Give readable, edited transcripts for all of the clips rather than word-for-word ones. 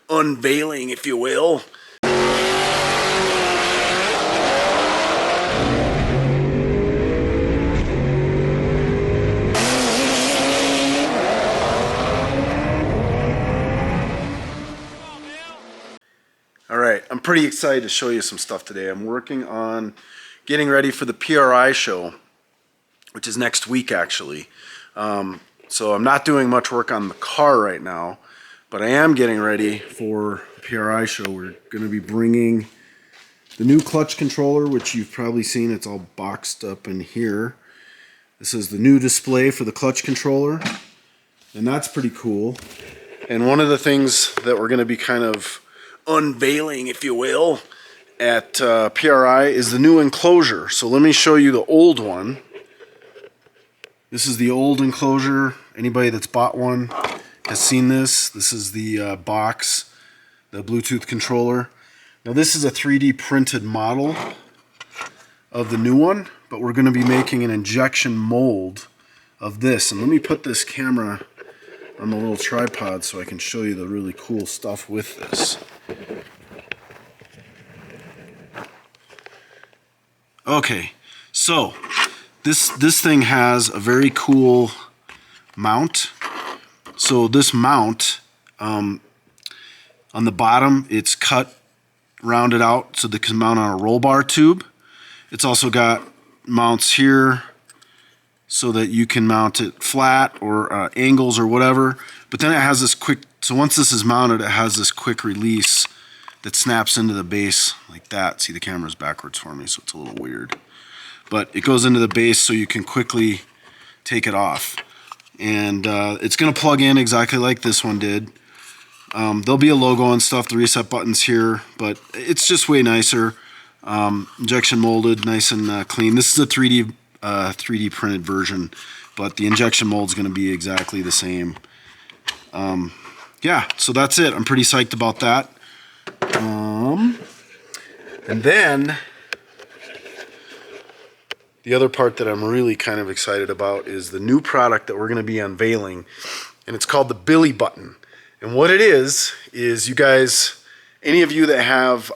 unveiling, if you will. Alright, I'm pretty excited to show you some stuff today. I'm working on getting ready for the PRI show, which is next week actually. So I'm not doing much work on the car right now, but I am getting ready for the PRI show. We're going to be bringing the new clutch controller, which you've probably seen. It's all boxed up in here. This is the new display for the clutch controller, and that's pretty cool. And one of the things that we're going to be kind of unveiling, if you will, at PRI is the new enclosure. So let me show you the old one. This is the old enclosure. Anybody that's bought one has seen this. This is the box, the Bluetooth controller. Now this is a 3D printed model of the new one, but we're going to be making an injection mold of this. And let me put this camera on the little tripod so I can show you the really cool stuff with this. Okay, so this thing has a very cool mount. So this mount, on the bottom, it's cut, rounded out so that it can mount on a roll bar tube. It's also got mounts here so that you can mount it flat or angles or whatever. But then it has this quick, so once this is mounted, it has this quick release that snaps into the base like that. See, the camera's backwards for me, so it's a little weird. But it goes into the base so you can quickly take it off. And it's going to plug in exactly like this one did. There'll be a logo and stuff, the reset button's here, but it's just way nicer. Injection molded, nice and clean. This is a 3D printed version, but the injection mold's going to be exactly the same. Yeah, so that's it. I'm pretty psyched about that. And then the other part that I'm really kind of excited about is the new product that we're going to be unveiling, and it's called the Billy Button. And what it is you guys, any of you that have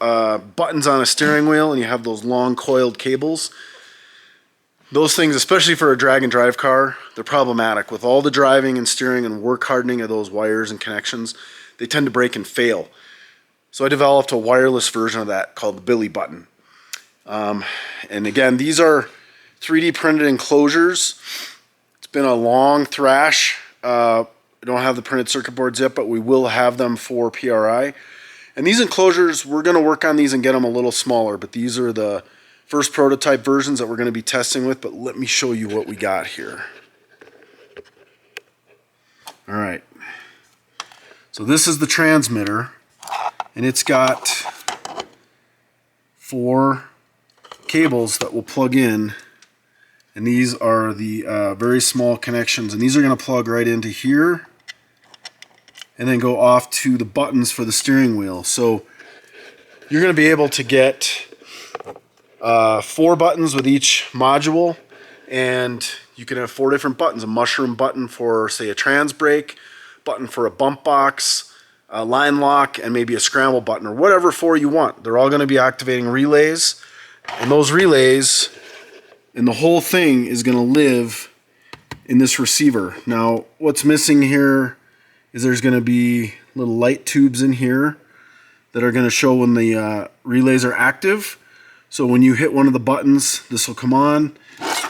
buttons on a steering wheel and you have those long coiled cables, those things, especially for a drag and drive car, they're problematic. With all the driving and steering and work hardening of those wires and connections, they tend to break and fail. So I developed a wireless version of that called the Billy Button. And again, these are 3D printed enclosures. It's been a long thrash. I don't have the printed circuit boards yet, but we will have them for PRI. And these enclosures, we're going to work on these and get them a little smaller, but these are the first prototype versions that we're going to be testing with. But let me show you what we got here. All right. So this is the transmitter, and it's got 4 cables that will plug in, and these are the very small connections, and these are going to plug right into here and then go off to the buttons for the steering wheel. So you're going to be able to get 4 buttons with each module, and you can have 4 different buttons: a mushroom button for, say, a trans brake, button for a bump box, a line lock, and maybe a scramble button, or whatever 4 you want. They're all going to be activating relays, and those relays and the whole thing is going to live in this receiver. Now, what's missing here is there's going to be little light tubes in here that are going to show when the relays are active. So when you hit one of the buttons, this will come on.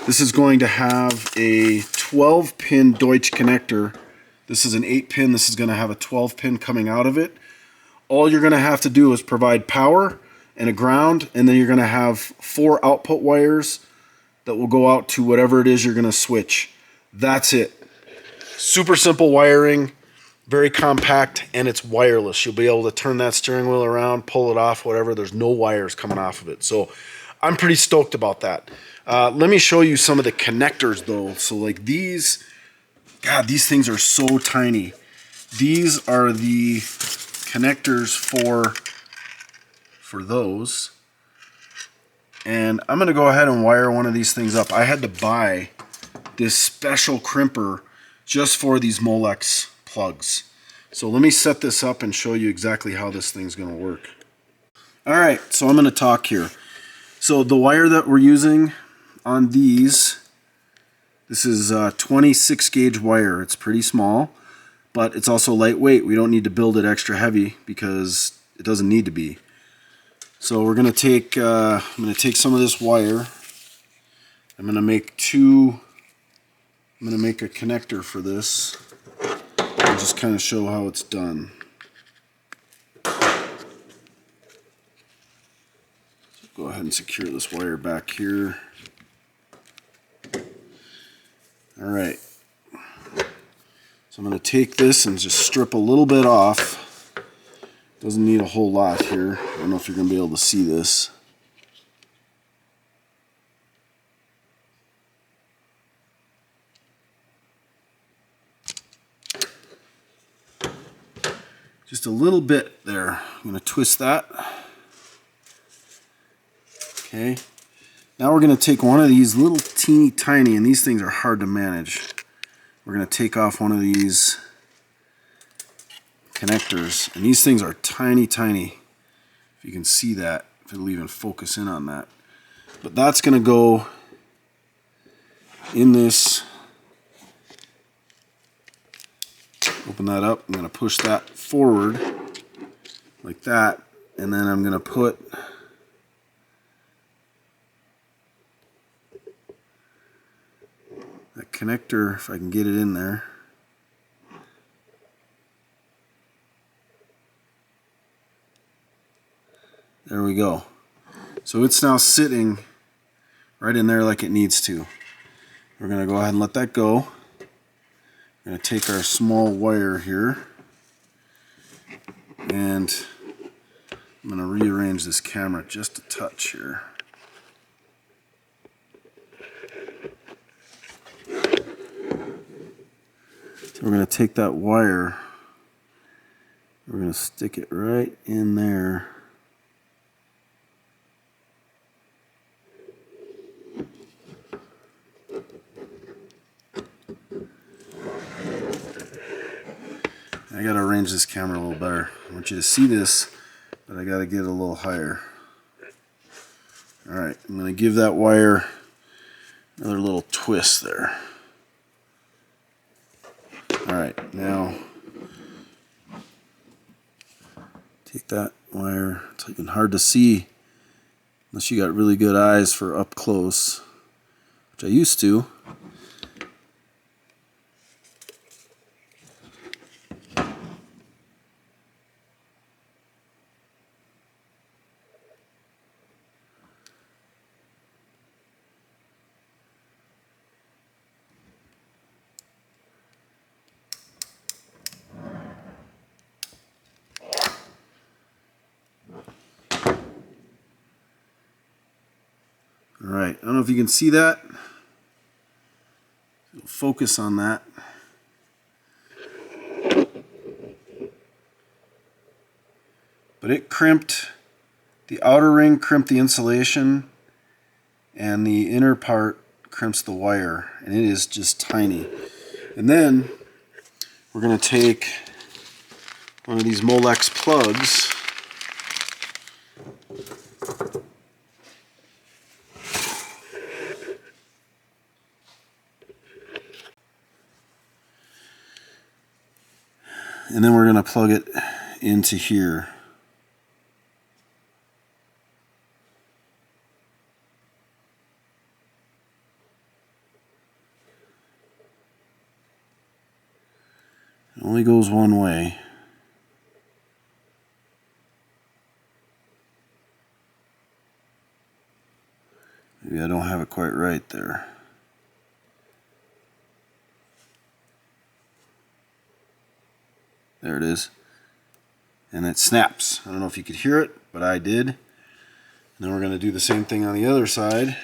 This is going to have a 12-pin Deutsch connector. This is an 8-pin. This is going to have a 12-pin coming out of it. All you're going to have to do is provide power and a ground, and then you're going to have 4 output wires that will go out to whatever it is you're going to switch. That's it. Super simple wiring, very compact, and it's wireless. You'll be able to turn that steering wheel around, pull it off, whatever. There's no wires coming off of it. So I'm pretty stoked about that. Let me show you some of the connectors though. So like these, God, these things are so tiny. These are the connectors for those. And I'm going to go ahead and wire one of these things up. I had to buy this special crimper just for these Molex plugs. So let me set this up and show you exactly how this thing's going to work. Alright, so I'm going to talk here. So the wire that we're using on these, this is a 26 gauge wire. It's pretty small, but it's also lightweight. We don't need to build it extra heavy because it doesn't need to be. So we're going to take, I'm going to take some of this wire. I'm going to make a connector for this and just kind of show how it's done. Go ahead and secure this wire back here. Alright, so I'm going to take this and just strip a little bit off. Doesn't need a whole lot here. I don't know if you're going to be able to see this. Just a little bit there. I'm going to twist that. Okay. Now we're going to take one of these little teeny tiny, and these things are hard to manage. We're going to take off one of these connectors, and these things are tiny, tiny. If you can see that, if it'll even focus in on that. But that's going to go in this. Open that up. I'm going to push that forward like that, and then I'm going to put that connector, if I can get it in there. There we go. So it's now sitting right in there like it needs to. We're going to go ahead and let that go. We're going to take our small wire here, and I'm going to rearrange this camera just a touch here. So we're going to take that wire, we're going to stick it right in there. I got to arrange this camera a little better. I want you to see this, but I got to get it a little higher. Alright, I'm going to give that wire another little twist there. Alright, now take that wire. It's even hard to see unless you got really good eyes for up close, which I used to. Alright, I don't know if you can see that. Focus on that. But it crimped, the outer ring crimped the insulation, and the inner part crimps the wire, and it is just tiny. And then we're going to take one of these Molex plugs, and then we're going to plug it into here. It only goes one way. Maybe I don't have it quite right there. There it is. And it snaps. I don't know if you could hear it, but I did. And then we're going to do the same thing on the other side.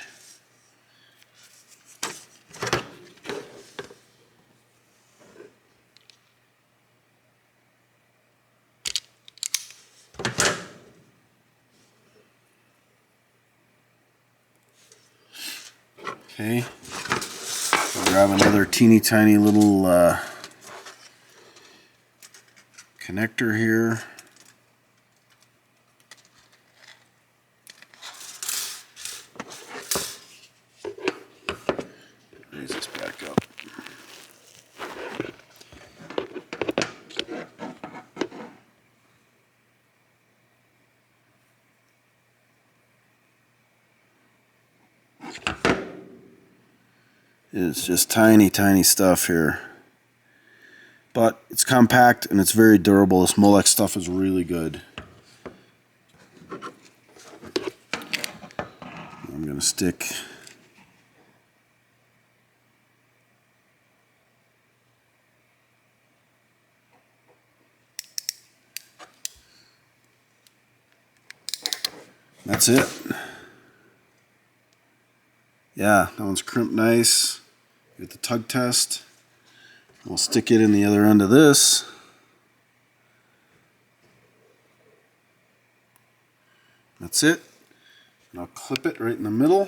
Okay. I'll grab another teeny tiny little connector here. Raise this back up. It's just tiny, tiny stuff here. But it's compact and it's very durable. This Molex stuff is really good. I'm going to stick that's it. Yeah, that one's crimped nice. Get the tug test. We'll stick it in the other end of this. That's it. And I'll clip it right in the middle.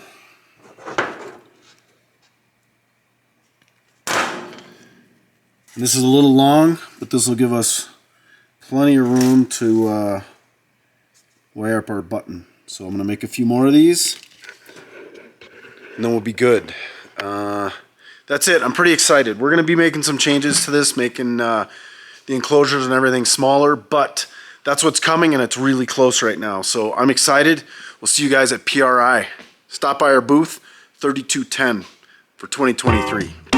And this is a little long, but this will give us plenty of room to wire up our button. So I'm going to make a few more of these, and then we'll be good. That's it. I'm pretty excited. We're going to be making some changes to this, making the enclosures and everything smaller, but that's what's coming, and it's really close right now. So I'm excited. We'll see you guys at PRI. Stop by our booth, 3210 for 2023.